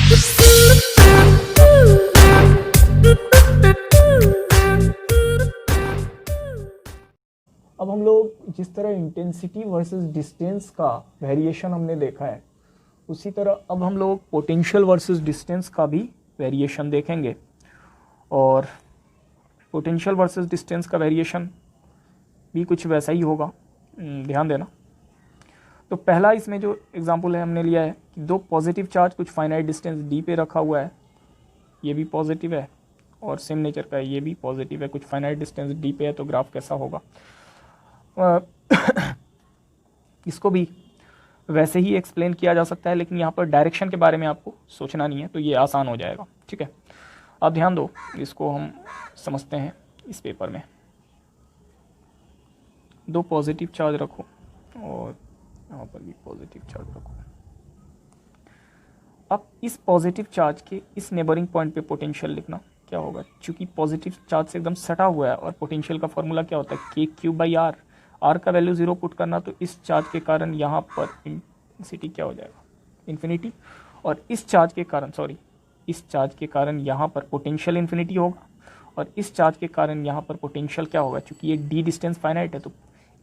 अब हम लोग जिस तरह इंटेंसिटी वर्सेस डिस्टेंस का वेरिएशन हमने देखा है, उसी तरह अब हम लोग पोटेंशियल वर्सेस डिस्टेंस का भी वेरिएशन देखेंगे। और पोटेंशियल वर्सेस डिस्टेंस का वेरिएशन भी कुछ वैसा ही होगा, ध्यान देना। तो पहला इसमें जो एग्जांपल है हमने लिया है कि दो पॉजिटिव चार्ज कुछ फाइनाइट डिस्टेंस डी पे रखा हुआ है, ये भी पॉजिटिव है और सेम नेचर का है, ये भी पॉजिटिव है, कुछ फाइनाइट डिस्टेंस डी पे है, तो ग्राफ कैसा होगा। इसको भी वैसे ही एक्सप्लेन किया जा सकता है, लेकिन यहाँ पर डायरेक्शन के बारे में आपको सोचना नहीं है, तो ये आसान हो जाएगा। ठीक है, आप ध्यान दो, इसको हम समझते हैं इस पेपर में। दो पॉजिटिव चार्ज रखो और यहाँ पर भी पॉजिटिव चार्ज रखो। अब इस पॉजिटिव चार्ज के इस नेबरिंग पॉइंट पे पोटेंशियल लिखना क्या होगा, क्योंकि पॉजिटिव चार्ज से एकदम सटा हुआ है और पोटेंशियल का फॉर्मूला क्या होता है, के क्यू बाई आर। आर का वैल्यू 0 पुट करना, तो इस चार्ज के कारण यहाँ पर इंटेंसिटी क्या हो जाएगा, इन्फिनिटी। और इस चार्ज के कारण, सॉरी, इस चार्ज के कारण यहाँ पर पोटेंशियल इन्फिनिटी होगा, और इस चार्ज के कारण यहाँ पर पोटेंशियल क्या होगा, क्योंकि ये डी डिस्टेंस फाइनाइट है, तो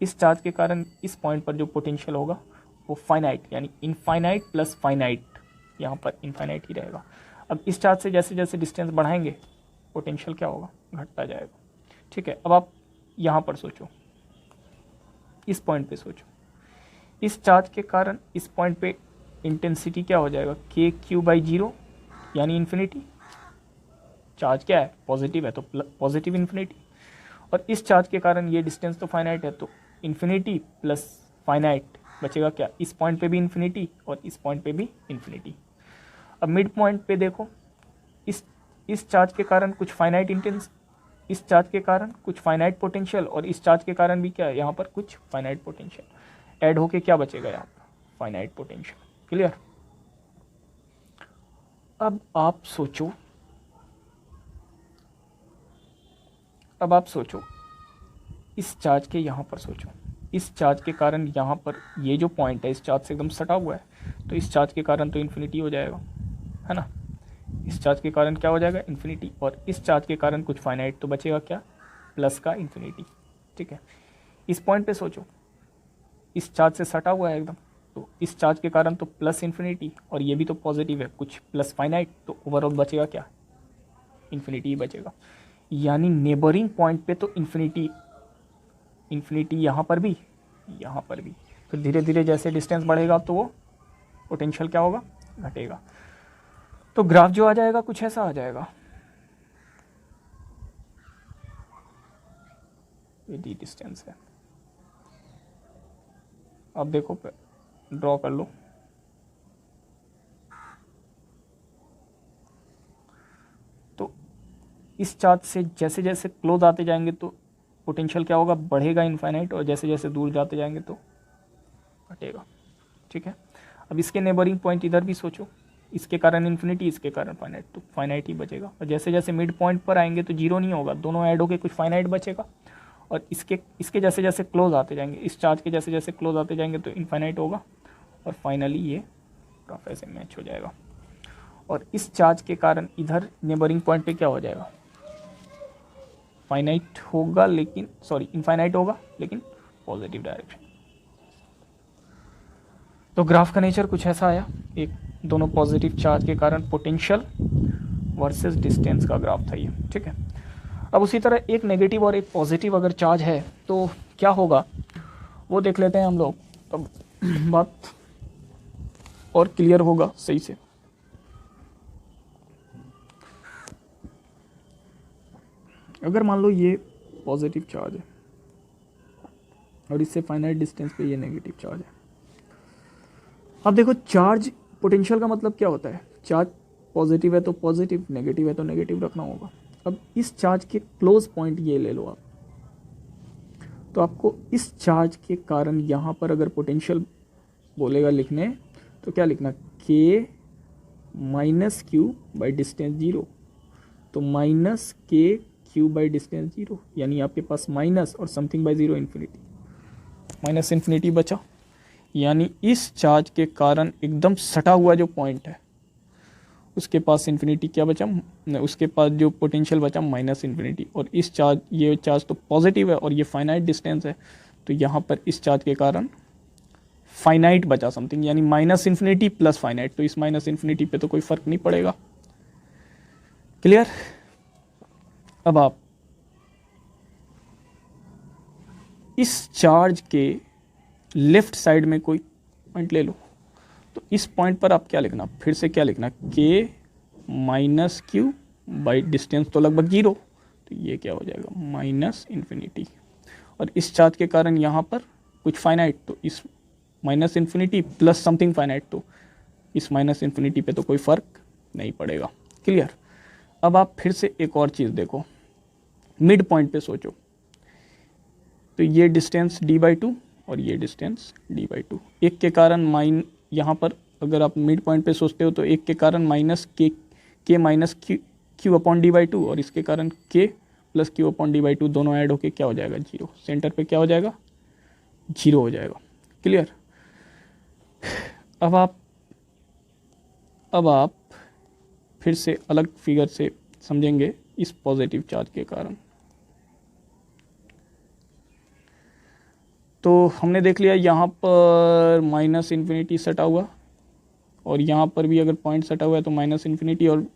इस चार्ज के कारण इस पॉइंट पर जो पोटेंशियल होगा वो फाइनाइट, यानी इनफाइनाइट प्लस फाइनाइट, यहाँ पर इनफाइनाइट ही रहेगा। अब इस चार्ज से जैसे जैसे डिस्टेंस बढ़ाएंगे पोटेंशियल क्या होगा, घटता जाएगा। ठीक है, अब आप यहाँ पर सोचो, इस पॉइंट पे सोचो, इस चार्ज के कारण इस पॉइंट पे इंटेंसिटी क्या हो जाएगा, के क्यू बाई 0, यानी इन्फिनिटी। चार्ज क्या है, पॉजिटिव है, तो पॉजिटिव इन्फिनिटी। और इस चार्ज के कारण ये डिस्टेंस तो फाइनाइट है, तो इन्फिनिटी प्लस फाइनाइट बचेगा क्या, इस पॉइंट पे भी इन्फिनिटी और इस पॉइंट पे भी इन्फिनिटी। अब मिड पॉइंट पे देखो, इस चार्ज के कारण कुछ फाइनाइट इस चार्ज के कारण कुछ फाइनाइट पोटेंशियल, और इस चार्ज के कारण भी क्या है, यहाँ पर कुछ फाइनाइट पोटेंशियल ऐड होके क्या बचेगा, यहाँ पर फाइनाइट पोटेंशियल। क्लियर। अब आप सोचो, इस चार्ज के यहाँ पर सोचो, इस चार्ज के कारण यहाँ पर ये जो पॉइंट है इस चार्ज से एकदम सटा हुआ है, तो इस चार्ज के कारण तो इन्फिनिटी हो जाएगा, है ना। इस चार्ज के कारण क्या हो जाएगा, इन्फिनिटी, और इस चार्ज के कारण कुछ फाइनाइट, तो बचेगा क्या, प्लस का इन्फिनिटी। ठीक है, इस पॉइंट पे सोचो, इस चार्ज से सटा हुआ है एकदम, तो इस चार्ज के कारण तो प्लस इन्फिनिटी, और ये भी तो पॉजिटिव है, कुछ प्लस फाइनाइट, तो ओवरऑल बचेगा क्या, इन्फिनिटी ही बचेगा। यानी नेबरिंग पॉइंट पे तो इन्फिनिटी यहाँ पर भी, फिर धीरे धीरे जैसे डिस्टेंस बढ़ेगा तो वो पोटेंशियल क्या होगा, घटेगा। तो ग्राफ जो आ जाएगा कुछ ऐसा आ जाएगा, ये डी डिस्टेंस है। अब देखो, ड्रॉ कर लो, तो इस चार्ज से जैसे जैसे क्लोज आते जाएंगे तो पोटेंशियल क्या होगा, बढ़ेगा इनफाइनाइट, और जैसे जैसे दूर जाते जाएंगे तो घटेगा। ठीक है, अब इसके नेबरिंग पॉइंट इधर भी सोचो, इसके कारण इन्फिनिटी, इसके कारण फाइनाइट, तो फाइनाइट ही बचेगा। और जैसे जैसे मिड पॉइंट पर आएंगे तो 0 नहीं होगा, दोनों ऐड होकर कुछ फाइनाइट बचेगा, और इसके जैसे जैसे क्लोज आते जाएंगे, इस चार्ज के जैसे जैसे क्लोज आते जाएंगे तो इनफाइनाइट होगा, और फाइनली ये ग्राफ ऐसे मैच हो जाएगा। और इस चार्ज के कारण इधर नेबरिंग पॉइंट पे क्या हो जाएगा, फाइनाइट होगा, लेकिन सॉरी इनफाइनाइट होगा, लेकिन पॉजिटिव डायरेक्शन। तो ग्राफ का नेचर कुछ ऐसा आया, एक दोनों पॉजिटिव चार्ज के कारण पोटेंशियल वर्सेस डिस्टेंस का ग्राफ था ये। ठीक है, अब उसी तरह एक नेगेटिव और एक पॉजिटिव अगर चार्ज है तो क्या होगा वो देख लेते हैं हम लोग, तब बात और क्लियर होगा सही से। अगर मान लो ये पॉजिटिव चार्ज है और इससे फाइनाइट डिस्टेंस पे ये नेगेटिव चार्ज है। अब देखो, चार्ज पोटेंशियल का मतलब क्या होता है, चार्ज पॉजिटिव है तो पॉजिटिव, नेगेटिव है तो नेगेटिव रखना होगा। अब इस चार्ज के क्लोज पॉइंट ये ले लो आप, तो आपको इस चार्ज के कारण यहाँ पर अगर पोटेंशियल बोलेगा लिखने तो क्या लिखना, के माइनस क्यू बाई डिस्टेंस 0, तो माइनस के क्यू बाई डिस्टेंस 0, यानी आपके पास माइनस और something by 0 infinity, minus infinity बचा। यानी इस चार्ज के कारण एकदम सटा हुआ जो पॉइंट है उसके पास इन्फिनिटी क्या बचा, उसके पास जो पोटेंशियल बचा माइनस इन्फिनिटी, और इस चार्ज, ये चार्ज तो पॉजिटिव है और ये फाइनाइट डिस्टेंस है, तो यहाँ पर इस चार्ज के कारण फाइनाइट बचा समथिंग, यानी माइनस इन्फिनिटी प्लस फाइनाइट, तो इस माइनस इन्फिनिटी पे तो कोई फर्क नहीं पड़ेगा। क्लियर। अब आप इस चार्ज के लेफ्ट साइड में कोई पॉइंट ले लो, तो इस पॉइंट पर आप क्या लिखना, फिर से क्या लिखना, के माइनस क्यू बाई डिस्टेंस तो लगभग जीरो, तो ये क्या हो जाएगा माइनस इन्फिनिटी, और इस चार्ज के कारण यहाँ पर कुछ फाइनाइट, तो इस minus infinity plus something finite, तो इस माइनस इन्फिनिटी पे तो कोई फर्क नहीं पड़ेगा। क्लियर। अब आप फिर से एक और चीज़ देखो, मिड पॉइंट पे सोचो, तो ये डिस्टेंस d/2 और ये डिस्टेंस d/2, एक के कारण यहाँ पर अगर आप मिड पॉइंट पे सोचते हो तो एक के कारण माइनस के माइनस क्यू अपॉन d/2, और इसके कारण के प्लस क्यू अपॉन d/2 दोनों ऐड होके क्या हो जाएगा जीरो, सेंटर पे क्या हो जाएगा जीरो हो जाएगा। क्लियर। अब आप फिर से अलग फिगर से समझेंगे इस पॉजिटिव चार्ज के कारण। तो हमने देख लिया यहाँ पर माइनस इन्फिनिटी सटा हुआ, और यहाँ पर भी अगर पॉइंट सटा हुआ है तो माइनस इन्फिनिटी, और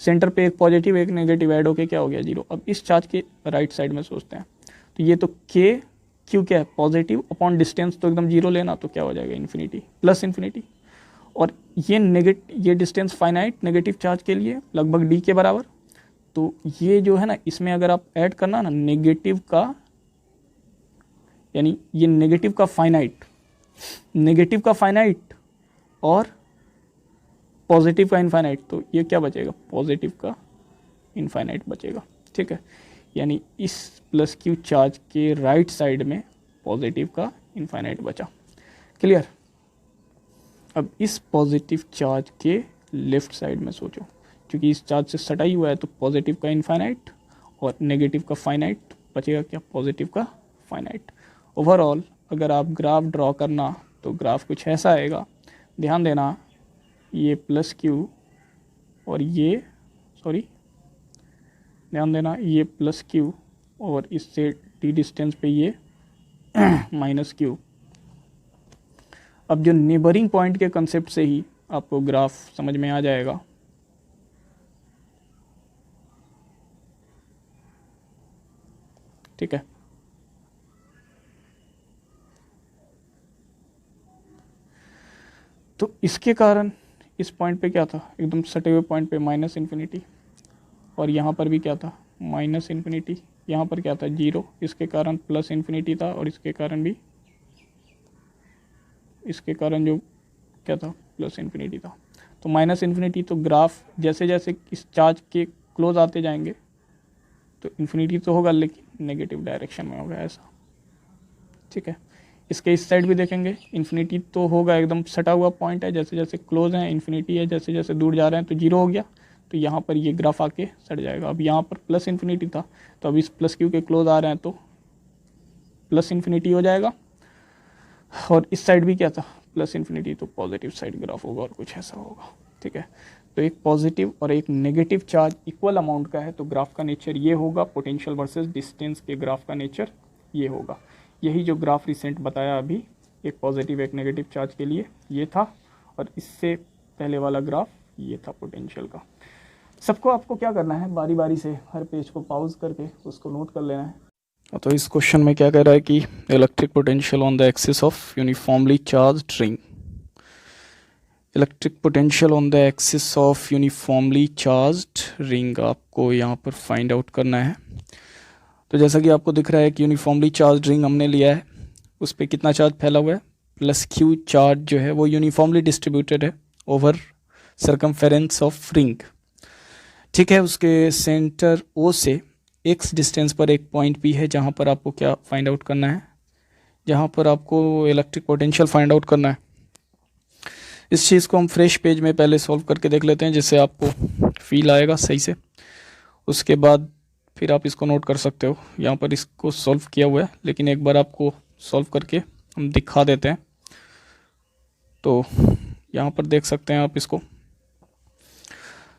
सेंटर पे एक पॉजिटिव एक नेगेटिव ऐड होके क्या हो गया जीरो। अब इस चार्ज के राइट साइड में सोचते हैं, तो ये तो के क्यू क्या है पॉजिटिव अपॉन डिस्टेंस, तो एकदम जीरो लेना, तो क्या हो जाएगा इन्फिनिटी प्लस इन्फिनिटी, और ये डिस्टेंस फाइनाइट नेगेटिव चार्ज के लिए लगभग डी के बराबर, तो ये जो है ना इसमें अगर आप ऐड करना ना नेगेटिव का, यानी ये नेगेटिव का फाइनाइट और पॉजिटिव का इनफाइनाइट, तो ये क्या बचेगा पॉजिटिव का इनफाइनाइट बचेगा। ठीक है, यानी इस प्लस क्यू चार्ज के राइट साइड में पॉजिटिव का इनफाइनाइट बचा। क्लियर। अब इस पॉजिटिव चार्ज के लेफ्ट साइड में सोचो, क्योंकि इस चार्ज से सटा ही हुआ है, तो पॉजिटिव का इनफाइनाइट और नेगेटिव का फाइनाइट बचेगा क्या, पॉजिटिव का फाइनाइट। ओवरऑल अगर आप ग्राफ ड्रॉ करना तो ग्राफ कुछ ऐसा आएगा, ध्यान देना ये प्लस क्यू और ये ध्यान देना ये प्लस क्यू और इससे टी डिस्टेंस पे ये माइनस क्यू। अब जो नेबरिंग पॉइंट के कंसेप्ट से ही आपको ग्राफ समझ में आ जाएगा। ठीक है, तो इसके कारण इस पॉइंट पे क्या था, एकदम सटे हुए पॉइंट पे माइनस इन्फिनिटी, और यहाँ पर भी क्या था माइनस इन्फिनिटी, यहाँ पर क्या था जीरो, इसके कारण प्लस इन्फिनिटी था, और इसके कारण जो क्या था प्लस इन्फिनिटी था। तो माइनस इन्फिनिटी, तो ग्राफ जैसे जैसे इस चार्ज के क्लोज आते जाएंगे तो इन्फिनिटी तो होगा लेकिन नेगेटिव डायरेक्शन में होगा ऐसा। ठीक है, इसके इस साइड भी देखेंगे इन्फिनिटी तो होगा, एकदम सटा हुआ पॉइंट है, जैसे जैसे क्लोज है इन्फिनिटी है, जैसे जैसे दूर जा रहे हैं तो जीरो हो गया, तो यहाँ पर ये ग्राफ आके सट जाएगा। अब यहाँ पर प्लस इन्फिनिटी था, तो अब इस प्लस क्यू के क्लोज आ रहे हैं तो प्लस इन्फिनिटी हो जाएगा, और इस साइड भी क्या था प्लस इन्फिनिटी, तो पॉजिटिव साइड ग्राफ होगा और कुछ ऐसा होगा। ठीक है, तो एक पॉजिटिव और एक नेगेटिव चार्ज इक्वल अमाउंट का है, तो ग्राफ का नेचर ये होगा, पोटेंशियल वर्सेस डिस्टेंस के ग्राफ का नेचर ये होगा। यही जो ग्राफ रिसेंट बताया अभी, एक पॉजिटिव एक नेगेटिव चार्ज के लिए ये था, और इससे पहले वाला ग्राफ ये था पोटेंशियल का। सबको आपको क्या करना है, बारी बारी से हर पेज को पॉज करके उसको नोट कर लेना है। तो इस क्वेश्चन में क्या कह रहा है कि electric potential on the axis of uniformly charged ring, electric potential on the axis of uniformly charged ring आपको यहाँ पर फाइंड आउट करना है। तो जैसा कि आपको दिख रहा है कि यूनिफॉर्मली चार्ज रिंग हमने लिया है, उस पर कितना चार्ज फैला हुआ है, प्लस क्यू चार्ज जो है वो यूनिफॉर्मली डिस्ट्रीब्यूटेड है ओवर सर्कमफेरेंस ऑफ रिंग। ठीक है, उसके सेंटर ओ से एक्स डिस्टेंस पर एक पॉइंट पी है, जहाँ पर आपको क्या फाइंड आउट करना है, जहाँ पर आपको इलेक्ट्रिक पोटेंशियल फाइंड आउट करना है। इस चीज़ को हम फ्रेश पेज में पहले सॉल्व करके देख लेते हैं, जिससे आपको फील आएगा सही से, उसके बाद फिर आप इसको नोट कर सकते हो। यहाँ पर इसको सॉल्व किया हुआ है, लेकिन एक बार आपको सॉल्व करके हम दिखा देते हैं। तो यहाँ पर देख सकते हैं आप इसको,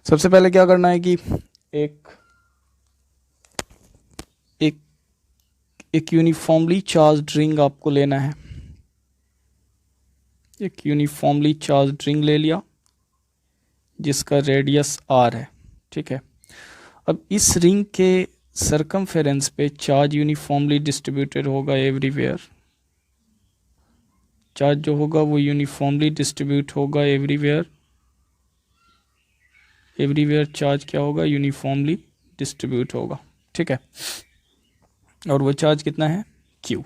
सबसे पहले क्या करना है कि एक एक एक यूनिफॉर्मली चार्ज रिंग आपको लेना है। एक यूनिफॉर्मली चार्ज रिंग ले लिया जिसका रेडियस r है, ठीक है। अब इस रिंग के सरकमफेरेंस पे चार्ज यूनिफॉर्मली डिस्ट्रीब्यूटेड होगा एवरीवेयर। चार्ज जो होगा वो यूनिफॉर्मली डिस्ट्रीब्यूट होगा एवरीवेयर। एवरीवेयर चार्ज क्या होगा, यूनिफॉर्मली डिस्ट्रीब्यूट होगा, ठीक है। और वो चार्ज कितना है, Q।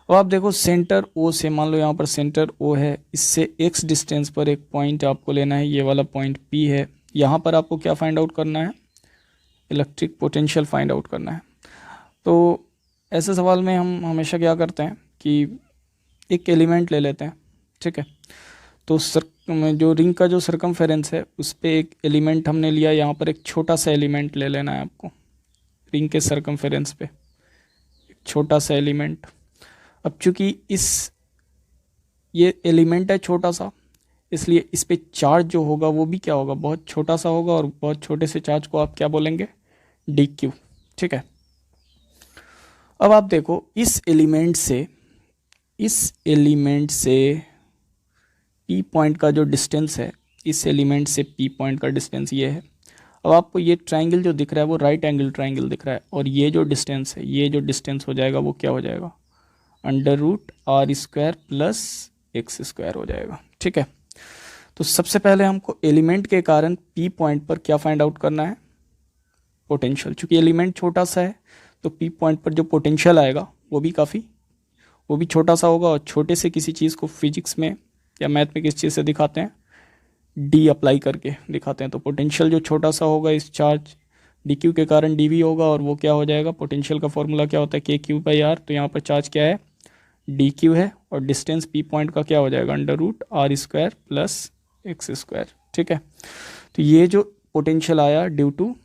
अब आप देखो सेंटर O से, मान लो यहाँ पर सेंटर O है, इससे x डिस्टेंस पर एक पॉइंट आपको लेना है, ये वाला पॉइंट P है। यहाँ पर आपको क्या फाइंड आउट करना है, इलेक्ट्रिक पोटेंशियल फाइंड आउट करना है। तो ऐसे सवाल में हम हमेशा क्या करते हैं कि एक एलिमेंट ले लेते हैं, ठीक है। तो जो रिंग का जो सरकमफेरेंस है उस पर एक एलिमेंट हमने लिया, यहाँ पर एक छोटा सा एलिमेंट ले लेना है आपको रिंग के सरकमफेरेंस पे, एक छोटा सा एलिमेंट। अब चूंकि ये एलिमेंट है छोटा सा, इसलिए इस पे चार्ज जो होगा वो भी क्या होगा, बहुत छोटा सा होगा, और बहुत छोटे से चार्ज को आप क्या बोलेंगे, dq, ठीक है। अब आप देखो इस एलिमेंट से P पॉइंट का जो डिस्टेंस है, इस एलिमेंट से P पॉइंट का डिस्टेंस ये है। अब आपको ये ट्रायंगल जो दिख रहा है वो राइट एंगल ट्रायंगल दिख रहा है, और ये जो डिस्टेंस है, ये जो डिस्टेंस हो जाएगा वो क्या हो जाएगा, √r² प्लस x² हो जाएगा, ठीक है। तो सबसे पहले हमको एलिमेंट के कारण P पॉइंट पर क्या फाइंड आउट करना है, पोटेंशियल। चूंकि एलिमेंट छोटा सा है तो P पॉइंट पर जो पोटेंशियल आएगा वो भी छोटा सा होगा, और छोटे से किसी चीज़ को फिजिक्स में या मैथ में किस चीज़ से दिखाते हैं, D अप्लाई करके दिखाते हैं। तो पोटेंशियल जो छोटा सा होगा इस चार्ज dq के कारण dv होगा, और वो क्या हो जाएगा, पोटेंशियल का फॉर्मूला क्या होता है, kq/r। तो यहाँ पर चार्ज क्या है, dq है, और डिस्टेंस P पॉइंट का क्या हो जाएगा, √r² प्लस x², ठीक है। तो ये जो पोटेंशियल आया ड्यू टू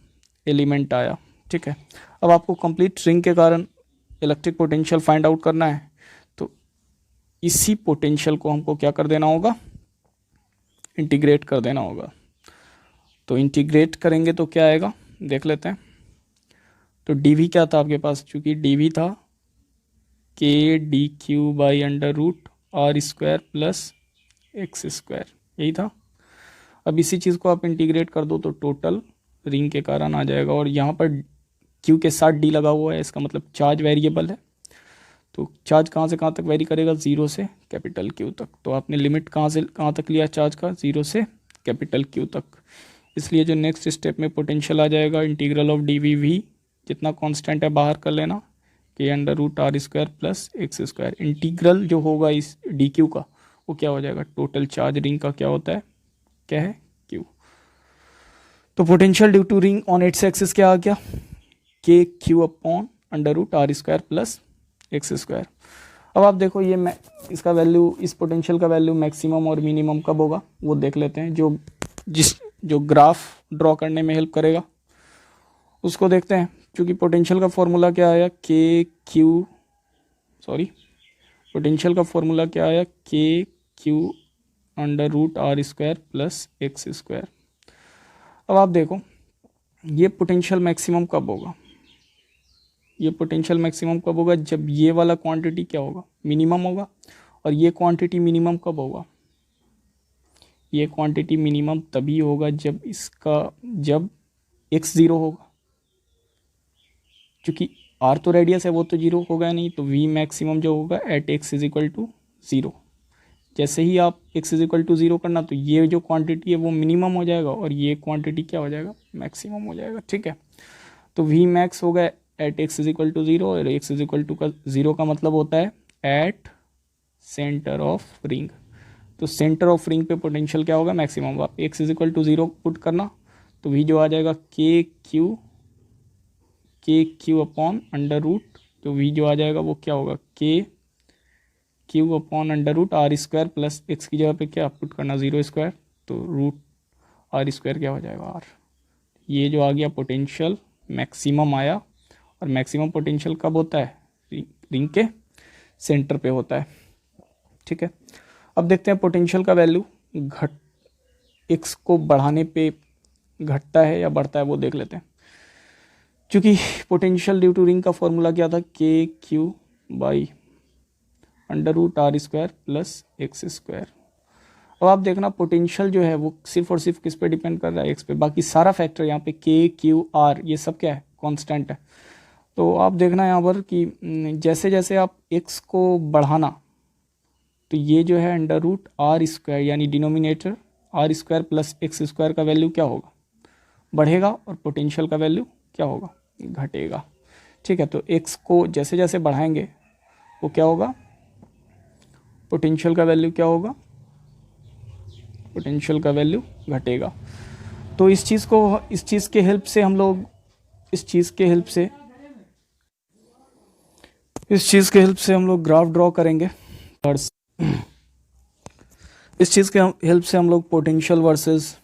एलिमेंट आया, ठीक है। अब आपको कंप्लीट रिंग के कारण इलेक्ट्रिक पोटेंशियल फाइंड आउट करना है, तो इसी पोटेंशियल को हमको क्या कर देना होगा, इंटीग्रेट कर देना होगा। तो इंटीग्रेट करेंगे तो क्या आएगा, देख लेते हैं। तो dv क्या था आपके पास, चूंकि dv था k dq/√r² प्लस x², यही था। अब इसी चीज़ को आप इंटीग्रेट कर दो तो टोटल रिंग के कारण आ जाएगा, और यहाँ पर q के साथ d लगा हुआ है, इसका मतलब चार्ज वेरिएबल है। तो चार्ज कहाँ से कहाँ तक वेरी करेगा, 0 से कैपिटल Q तक। तो आपने लिमिट कहाँ से कहाँ तक लिया चार्ज का, 0 से कैपिटल Q तक। इसलिए जो नेक्स्ट स्टेप में पोटेंशियल आ जाएगा, इंटीग्रल ऑफ dv, जितना कांस्टेंट है बाहर कर लेना, k √r² plus x²। Integral जो होगा इस dq का वो क्या हो जाएगा, टोटल चार्ज रिंग का क्या होता है, क्या है, q। तो potential due to ring on its axis क्या आ गया, kq/√r² प्लस x²। अब आप देखो ये इसका वैल्यू, इस पोटेंशियल का वैल्यू मैक्सिमम और मिनिमम कब होगा वो देख लेते हैं। जो ग्राफ ड्रॉ करने में हेल्प करेगा उसको देखते हैं। क्योंकि पोटेंशियल का फॉर्मूला क्या आया, पोटेंशियल का फॉर्मूला क्या आया, kq/√r² प्लस x²। अब आप देखो ये पोटेंशियल मैक्सिमम कब होगा, ये पोटेंशियल मैक्सिमम कब होगा, जब ये वाला क्वांटिटी क्या होगा, मिनिमम होगा। और ये क्वांटिटी मिनिमम कब होगा, ये क्वांटिटी मिनिमम तभी होगा जब x 0 होगा। क्योंकि r तो रेडियस है, वो तो 0 होगा नहीं, तो v मैक्सिमम जो होगा एट x = 0। जैसे ही आप x = 0 करना, तो ये जो क्वांटिटी है वो मिनिमम हो जाएगा, और ये क्वांटिटी क्या हो जाएगा, मैक्सिमम हो जाएगा, ठीक है। तो v मैक्स होगा एट x = 0, और x = 0 का मतलब होता है एट सेंटर ऑफ रिंग। तो सेंटर ऑफ रिंग पे पोटेंशियल क्या होगा, मैक्सिमम। आप x = 0 पुट करना, तो v जो आ जाएगा kq/√, तो v जो आ जाएगा वो क्या होगा, kq/√r² प्लस x की जगह पे क्या पुट करना, 0², तो √r² क्या हो जाएगा, r। ये जो आ गया पोटेंशियल मैक्सिमम आया, और मैक्सिमम पोटेंशियल कब होता है, रिंग के सेंटर पे होता है, ठीक है। अब देखते हैं पोटेंशियल का वैल्यू x को बढ़ाने पे घटता है या बढ़ता है वो देख लेते हैं। क्योंकि पोटेंशियल ड्यू टू रिंग का फॉर्मूला क्या था, k q by under root r square plus x square. अब आप देखना पोटेंशियल जो है वो सिर्फ और सिर्फ किस पे डिपेंड कर रहा है, एक्स पे। बाकी सारा फैक्टर यहाँ पे के क्यू आर ये सब क्या है, कांस्टेंट है। तो आप देखना यहाँ पर कि जैसे जैसे आप एक्स को बढ़ाना तो ये जो है अंडर रूट आर स्क्वायर यानी denominator r square plus x square का वैल्यू क्या होगा, बढ़ेगा, और पोटेंशियल का वैल्यू क्या होगा, घटेगा। ठीक है, तो एक्स को जैसे जैसे बढ़ाएंगे वो क्या होगा, पोटेंशियल का वैल्यू क्या होगा, पोटेंशियल का वैल्यू घटेगा। तो इस चीज़ के हेल्प से हम लोग इस चीज़ के हेल्प से हम लोग ग्राफ ड्रॉ करेंगे। और इस चीज़ के हेल्प से हम लोग potential versus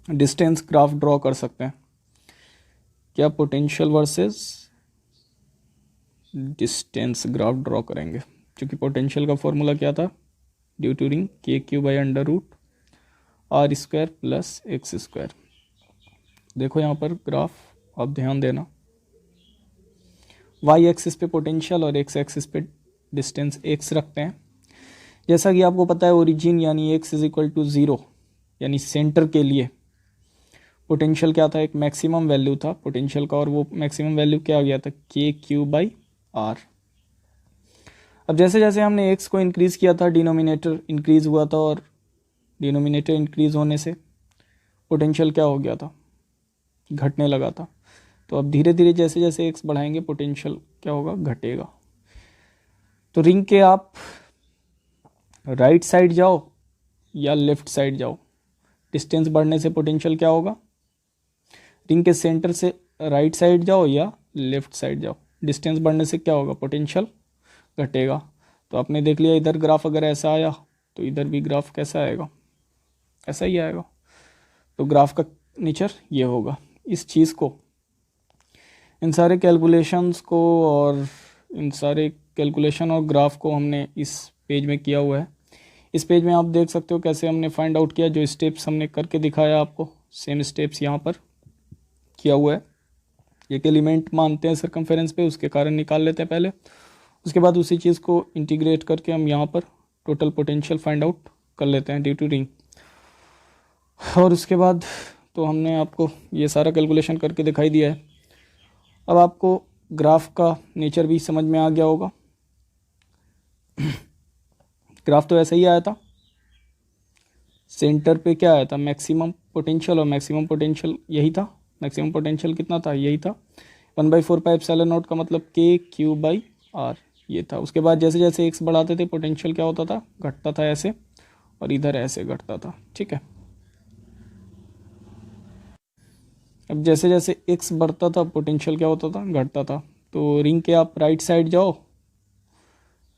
distance graph draw कर सकते हैं। क्या potential versus distance graph draw करेंगे, क्योंकि पोटेंशियल का फॉर्मूला क्या था, due to ring k q by under root r square plus x square. देखो यहाँ पर ग्राफ आप ध्यान देना, वाई एक्सिस पे पोटेंशियल और एक्स एक्सिस पे डिस्टेंस एक्स रखते हैं। जैसा कि आपको पता है ओरिजिन यानी x is equal to zero यानी सेंटर के लिए पोटेंशियल क्या था, एक मैक्सिमम वैल्यू था पोटेंशियल का, और वो मैक्सिमम वैल्यू क्या आ गया था, के क्यू बाई आर। अब जैसे जैसे हमने एक्स को इंक्रीज़ किया था डिनोमिनेटर इंक्रीज़ हुआ था, और डिनोमिनेटर इंक्रीज़ होने से पोटेंशियल क्या हो गया था, घटने लगा था। तो अब धीरे धीरे जैसे जैसे एक्स बढ़ाएंगे पोटेंशियल क्या होगा, घटेगा। तो रिंग के आप राइट साइड जाओ या लेफ्ट साइड जाओ, डिस्टेंस बढ़ने से पोटेंशियल क्या होगा, रिंग के सेंटर से राइट साइड जाओ या लेफ्ट साइड जाओ, डिस्टेंस बढ़ने से क्या होगा, पोटेंशियल घटेगा। तो आपने देख लिया इधर ग्राफ अगर ऐसा आया तो इधर भी ग्राफ कैसा आएगा, ऐसा ही आएगा। तो ग्राफ का नेचर ये होगा। इस चीज़ को, इन सारे कैलकुलेशंस को और इन सारे कैलकुलेशन और ग्राफ को हमने इस पेज में किया हुआ है। इस पेज में आप देख सकते हो कैसे हमने फाइंड आउट किया, जो स्टेप्स हमने करके दिखाया आपको सेम स्टेप्स यहाँ पर किया हुआ है। एक एलिमेंट मानते हैं सर्कमफेरेंस पे, उसके कारण निकाल लेते हैं पहले, उसके बाद उसी चीज़ को इंटीग्रेट करके हम यहाँ पर टोटल पोटेंशियल फाइंड आउट कर लेते हैं ड्यू टू रिंग। और उसके बाद तो हमने आपको ये सारा कैलकुलेशन करके दिखाई दिया है। अब आपको ग्राफ का नेचर भी समझ में आ गया होगा। ग्राफ तो ऐसा ही आया था, सेंटर पे क्या आया था, मैक्सिमम पोटेंशियल, और मैक्सिमम पोटेंशियल यही था। मैक्सिमम पोटेंशियल कितना था, यही था 1/4 पाई एप्सिलॉन नॉट का मतलब के क्यू बाई आर ये था। उसके बाद जैसे जैसे एक्स बढ़ाते थे पोटेंशियल क्या होता था, घटता था ऐसे, और इधर ऐसे घटता था। ठीक है, अब जैसे जैसे एक्स बढ़ता था पोटेंशियल क्या होता था, घटता था। तो रिंग के आप राइट साइड जाओ,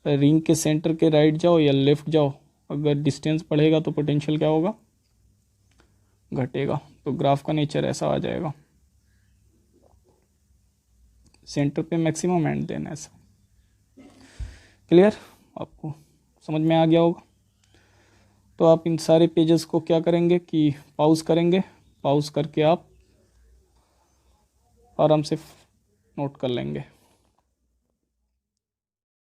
रिंग के सेंटर के राइट जाओ या लेफ्ट जाओ, अगर डिस्टेंस बढ़ेगा तो पोटेंशियल क्या होगा, घटेगा। तो ग्राफ का नेचर ऐसा आ जाएगा, सेंटर पे मैक्सिमम एंड देन ऐसा। क्लियर, आपको समझ में आ गया होगा। तो आप इन सारे पेजेस को क्या करेंगे कि पॉज करेंगे, पॉज करके आप आराम से नोट कर लेंगे।